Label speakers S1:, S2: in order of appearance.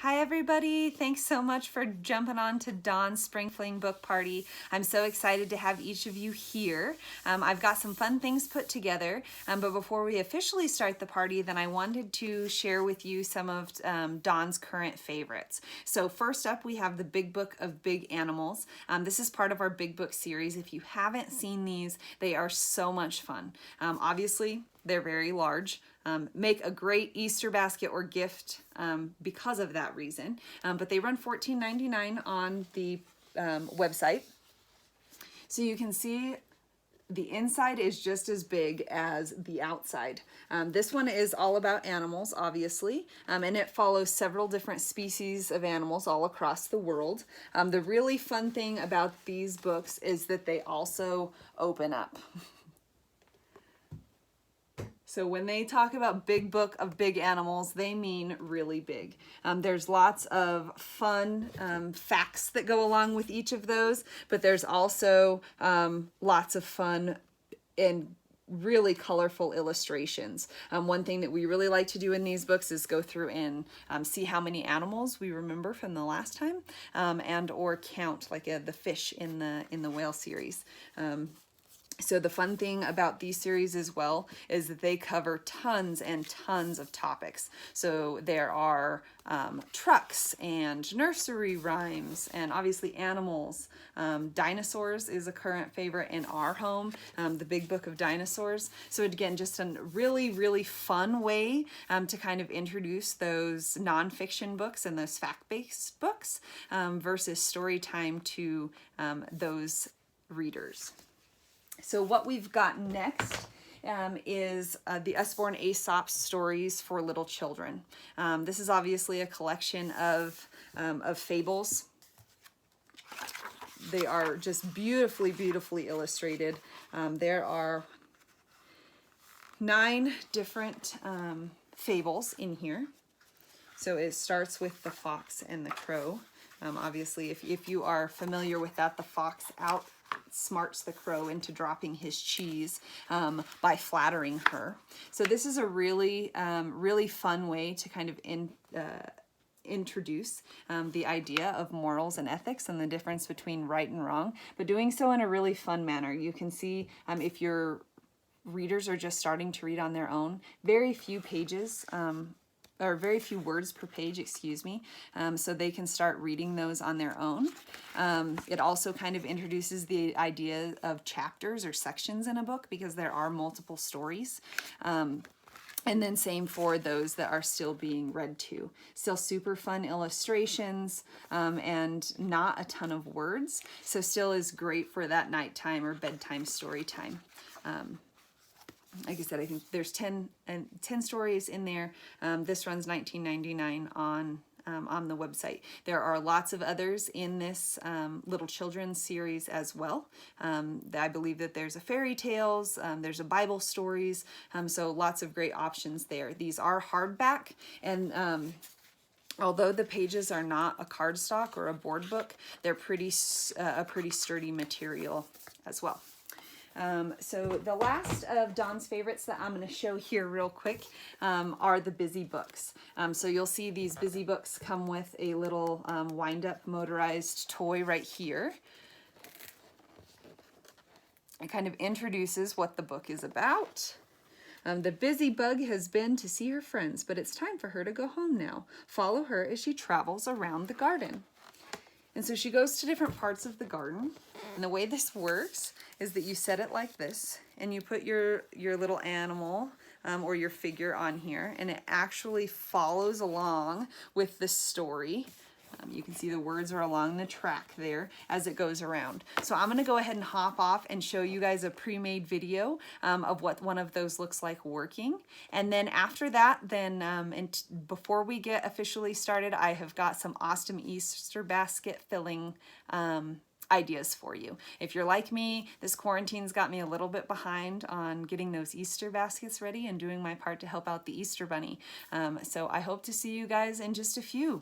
S1: Hi everybody, thanks so much for jumping on to Dawn's Spring Fling Book Party. I'm so excited to have each of you here. I've got some fun things put together, but before we officially start the party, then I wanted to share with you some of Dawn's current favorites. So first up, we have the Big Book of Big Animals. This is part of our Big Book series. If you haven't seen these, they are so much fun. Obviously, they're very large. Make a great Easter basket or gift because of that reason. But they run $14.99 on the website. So you can see the inside is just as big as the outside. This one is all about animals, obviously, and it follows several different species of animals all across the world. The really fun thing about these books is that they also open up. So when they talk about Big Book of Big Animals, they mean really big. There's lots of fun facts that go along with each of those, but there's also lots of fun and really colorful illustrations. One thing that we really like to do in these books is go through and see how many animals we remember from the last time, and or count like the fish in the whale series. So the fun thing about these series as well is that they cover tons and tons of topics. So there are trucks and nursery rhymes and obviously animals. Dinosaurs is a current favorite in our home, the Big Book of Dinosaurs. So again, just a really, really fun way to kind of introduce those nonfiction books and those fact-based books versus story time to those readers. So what we've got next is the Usborne Aesop's Stories for Little Children. This is obviously a collection of fables. They are just beautifully, beautifully illustrated. There are 9 different fables in here. So it starts with the fox and the crow. Obviously, if you are familiar with that, the fox outsmarts the crow into dropping his cheese by flattering her. So this is a really, really fun way to kind of introduce the idea of morals and ethics and the difference between right and wrong, but doing so in a really fun manner. You can see if your readers are just starting to read on their own, very few pages or very few words per page, excuse me, so they can start reading those on their own. It also kind of introduces the idea of chapters or sections in a book because there are multiple stories. And then same for those that are still being read to. Still super fun illustrations and not a ton of words, so still is great for that nighttime or bedtime story time. Like I said, I think there's 10 stories in there. This runs $19.99 on the website. There are lots of others in this little children's series as well. I believe that there's a fairy tales, there's a Bible stories, so lots of great options there. These are hardback, and although the pages are not a cardstock or a board book, they're a pretty sturdy material as well. So the last of Dawn's favorites that I'm going to show here real quick are the Busy Books. So you'll see these Busy Books come with a little wind-up motorized toy right here. It kind of introduces what the book is about. The busy bug has been to see her friends, but it's time for her to go home now. Follow her as she travels around the garden. And so she goes to different parts of the garden, and the way this works is that you set it like this, and you put your little animal or your figure on here, and it actually follows along with the story. You can see the words are along the track there as it goes around. So I'm going to go ahead and hop off and show you guys a pre-made video of what one of those looks like working. And then after that, before we get officially started, I have got some awesome Easter basket filling ideas for you. If you're like me, this quarantine's got me a little bit behind on getting those Easter baskets ready and doing my part to help out the Easter Bunny. So I hope to see you guys in just a few.